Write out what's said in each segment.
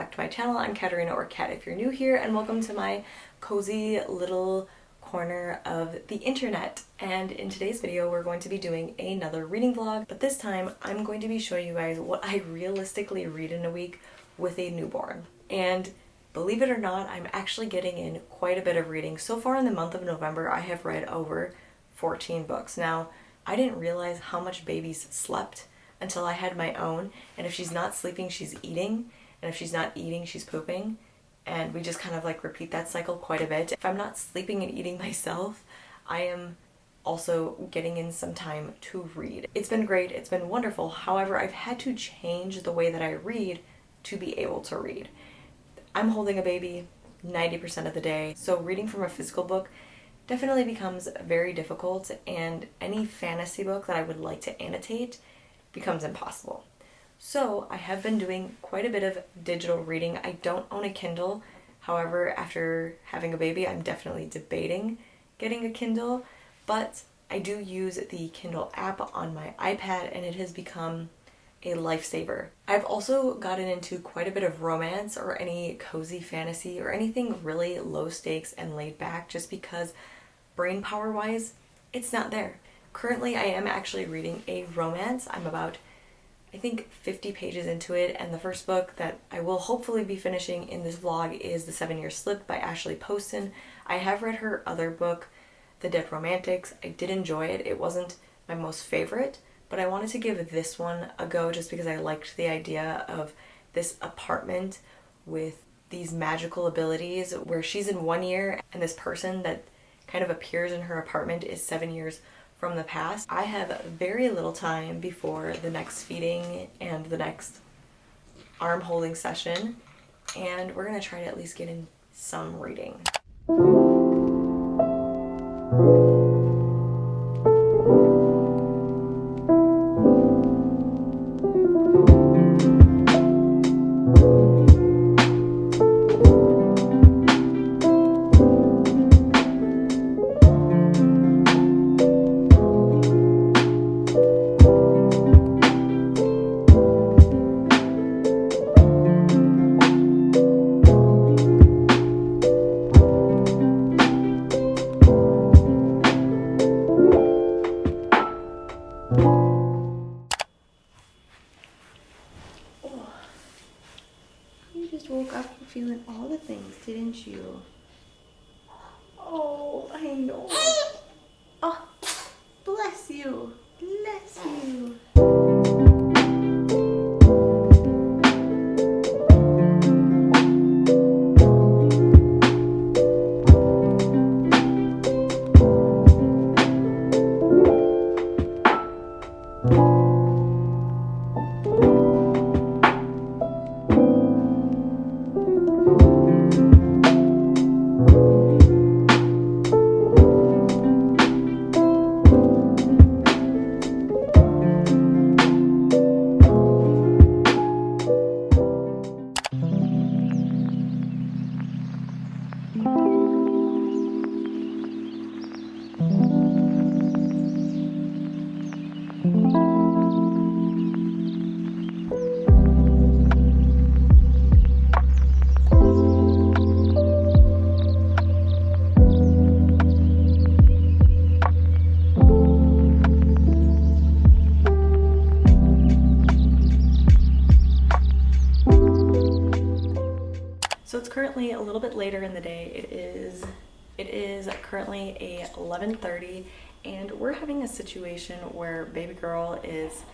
back to my channel. I'm Katerina, or Kat if you're new here, and welcome to my cozy little corner of the internet. And in today's video we're going to be doing another reading vlog, but this time I'm going to be showing you guys what I realistically read in a week with a newborn. And believe it or not, I'm actually getting in quite a bit of reading. So far in the month of November I have read over 14 books. Now, I didn't realize how much babies slept until I had my own, and if she's not sleeping, she's eating, and if she's not eating, she's pooping, and we just kind of like repeat that cycle quite a bit. If I'm not sleeping and eating myself, I am also getting in some time to read. It's been great, it's been wonderful. However, I've had to change the way that I read to be able to read. I'm holding a baby 90% of the day, so reading from a physical book definitely becomes very difficult, and any fantasy book that I would like to annotate becomes impossible. So I have been doing quite a bit of digital reading. I don't own a Kindle. However, after having a baby, I'm definitely debating getting a Kindle, but I do use the Kindle app on my iPad, and it has become a lifesaver. I've also gotten into quite a bit of romance or any cozy fantasy or anything really low stakes and laid back, just because brain power wise, it's not there. Currently, I am actually reading a romance. I'm about, I think, 50 pages into it, and the first book that I will hopefully be finishing in this vlog is The 7-Year Slip by Ashley Poston. I have read her other book, The Dead Romantics. I did enjoy it. It wasn't my most favorite, but I wanted to give this one a go just because I liked the idea of this apartment with these magical abilities where she's in 1 year and this person that kind of appears in her apartment is 7 years from the past. I have very little time before the next feeding and the next arm holding session, and we're gonna try to at least get in some reading. Woke up feeling all the things, didn't you? Oh, I know. Oh, bless you. Bless you. So it's currently a little bit later in the day. It is currently 11:30, and we're having a situation where baby girl is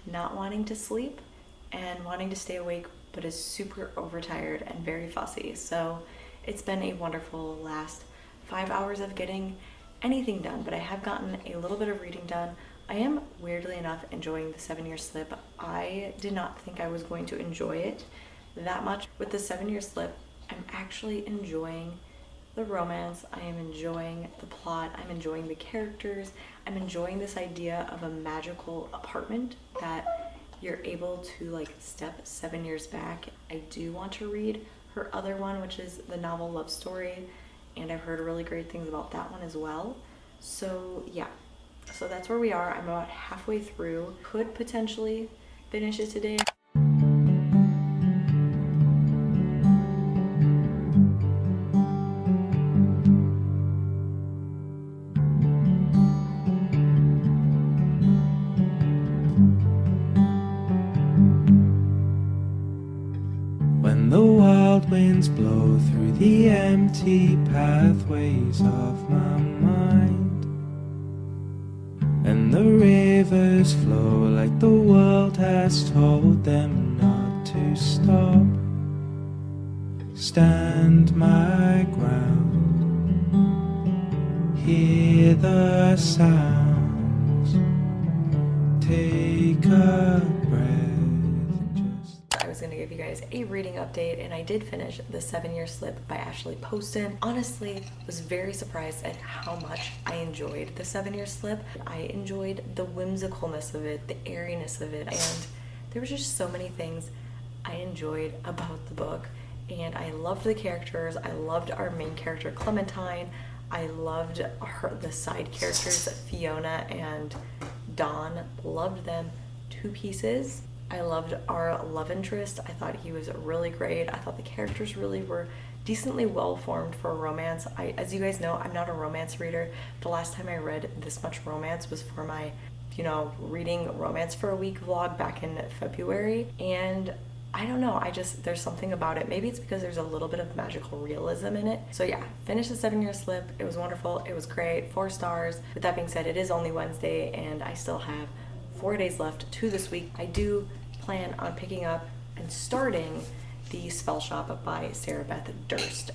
not wanting to sleep and wanting to stay awake, but is super overtired and very fussy. So it's been a wonderful last 5 hours of getting anything done, but I have gotten a little bit of reading done. I am, weirdly enough, enjoying The 7-Year Slip. I did not think I was going to enjoy it that much. With The 7-Year Slip, I'm actually enjoying the romance, I am enjoying the plot, I'm enjoying the characters, I'm enjoying this idea of a magical apartment that you're able to like step 7 years back. I do want to read her other one, which is the novel Love Story, and I've heard really great things about that one as well. So yeah, so that's where we are. I'm about halfway through. Could potentially finish it today. winds blow through the empty pathways of my mind, and the rivers flow like the world has told them not to stop. Stand my ground, hear the sounds, take a breath. I was gonna give you guys a reading update, and I did finish The 7-Year Slip by Ashley Poston. Honestly, was very surprised at how much I enjoyed The 7-Year Slip. I enjoyed the whimsicalness of it, the airiness of it, and there were just so many things I enjoyed about the book. And I loved the characters. I loved our main character Clementine. I loved the side characters Fiona and Dawn. Loved them to pieces. I loved our love interest. I thought he was really great. I thought the characters really were decently well formed for a romance. As you guys know, I'm not a romance reader. The last time I read this much romance was for my, reading romance for a week vlog back in February. And I don't know, there's something about it. Maybe it's because there's a little bit of magical realism in it. So yeah, finished The 7-Year Slip. It was wonderful. It was great. 4 stars. With that being said, it is only Wednesday and I still have 4 days left to this week. I do plan on picking up and starting the Spellshop by Sarah Beth Durst.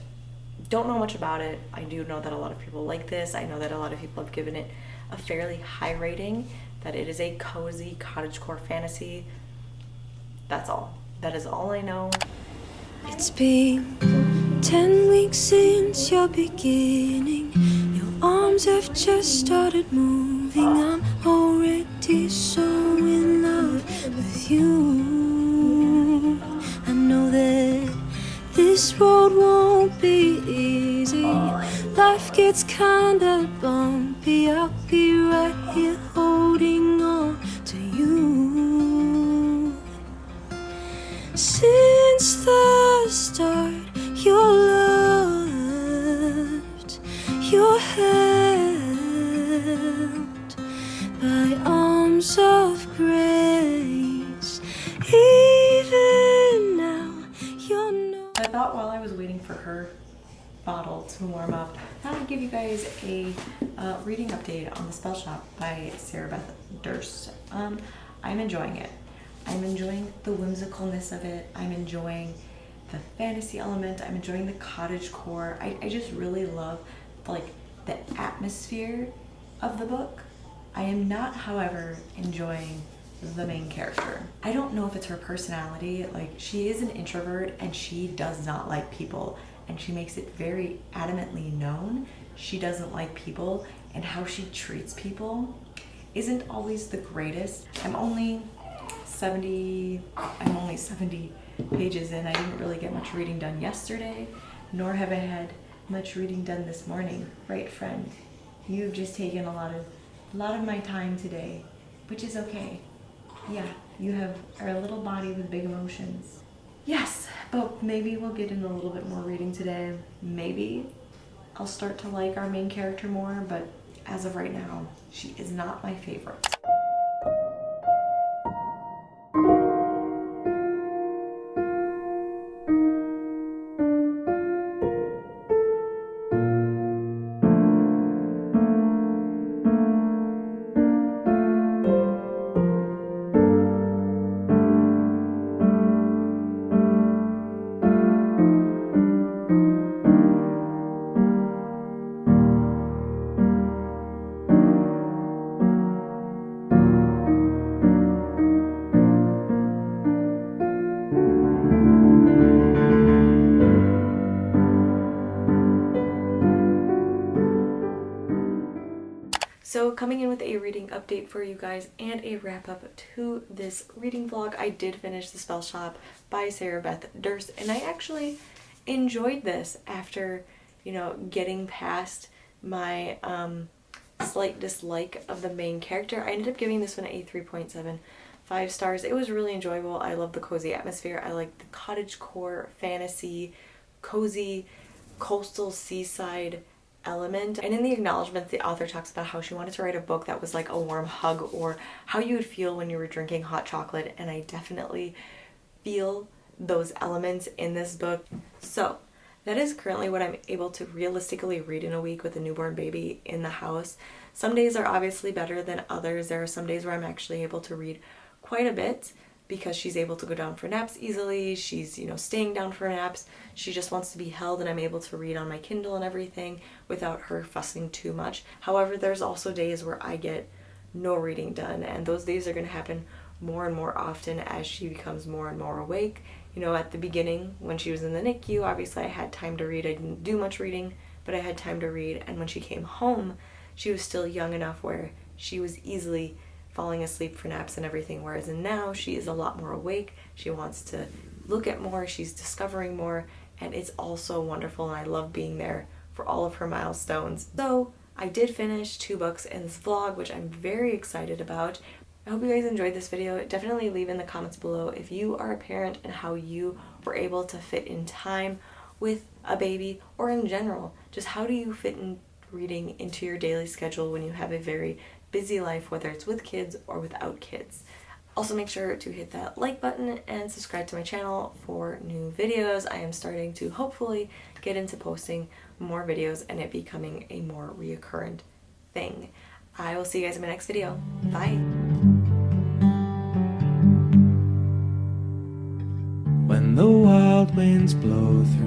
Don't know much about it. I do know that a lot of people like this. I know that a lot of people have given it a fairly high rating, that it is a cozy cottagecore fantasy. That's all. That is all I know. It's been 10 weeks since your beginning. Your arms have just started moving. I'm already so in love with you. I know that this road won't be easy. Life gets kinda bumpy. I'll be right here holding on to you. Since the start, you're loved, you're held by arms of grace. Even now, you're not. I thought while I was waiting for her bottle to warm up, I would give you guys a reading update on the Spellshop by Sarah Beth Durst. I'm enjoying it. I'm enjoying the whimsicalness of it. I'm enjoying the fantasy element. I'm enjoying the cottagecore. I just really love the atmosphere of the book. I am not, however, enjoying the main character. I don't know if it's her personality. She is an introvert and she does not like people, and she makes it very adamantly known she doesn't like people, and how she treats people isn't always the greatest. I'm only 70 pages in. I didn't really get much reading done yesterday, nor have I had much reading done this morning. Right, friend? You've just taken a lot of my time today, which is okay. Yeah, you are a little body with big emotions. Yes, but maybe we'll get in a little bit more reading today. Maybe I'll start to like our main character more, but as of right now, she is not my favorite. So coming in with a reading update for you guys and a wrap up to this reading vlog, I did finish The Spellshop by Sarah Beth Durst, and I actually enjoyed this after, getting past my slight dislike of the main character. I ended up giving this one a 3.75 stars. It was really enjoyable. I love the cozy atmosphere. I like the cottagecore fantasy, cozy coastal seaside element. And in the acknowledgments, the author talks about how she wanted to write a book that was like a warm hug, or how you would feel when you were drinking hot chocolate, and I definitely feel those elements in this book. So that is currently what I'm able to realistically read in a week with a newborn baby in the house. Some days are obviously better than others. There are some days where I'm actually able to read quite a bit because she's able to go down for naps easily. She's, staying down for naps. She just wants to be held, and I'm able to read on my Kindle and everything without her fussing too much. However, there's also days where I get no reading done, and those days are going to happen more and more often as she becomes more and more awake. At the beginning, when she was in the NICU, obviously I had time to read. I didn't do much reading, but I had time to read. And when she came home, she was still young enough where she was easily falling asleep for naps and everything, whereas now she is a lot more awake. She wants to look at more, she's discovering more, and it's all so wonderful, and I love being there for all of her milestones. So I did finish 2 books in this vlog, which I'm very excited about. I hope you guys enjoyed this video. Definitely leave in the comments below if you are a parent and how you were able to fit in time with a baby, or in general, just how do you fit in reading into your daily schedule when you have a very busy life, whether it's with kids or without kids. Also, make sure to hit that like button and subscribe to my channel for new videos. I am starting to hopefully get into posting more videos and it becoming a more reoccurrent thing. I will see you guys in my next video. Bye! When the wild winds blow through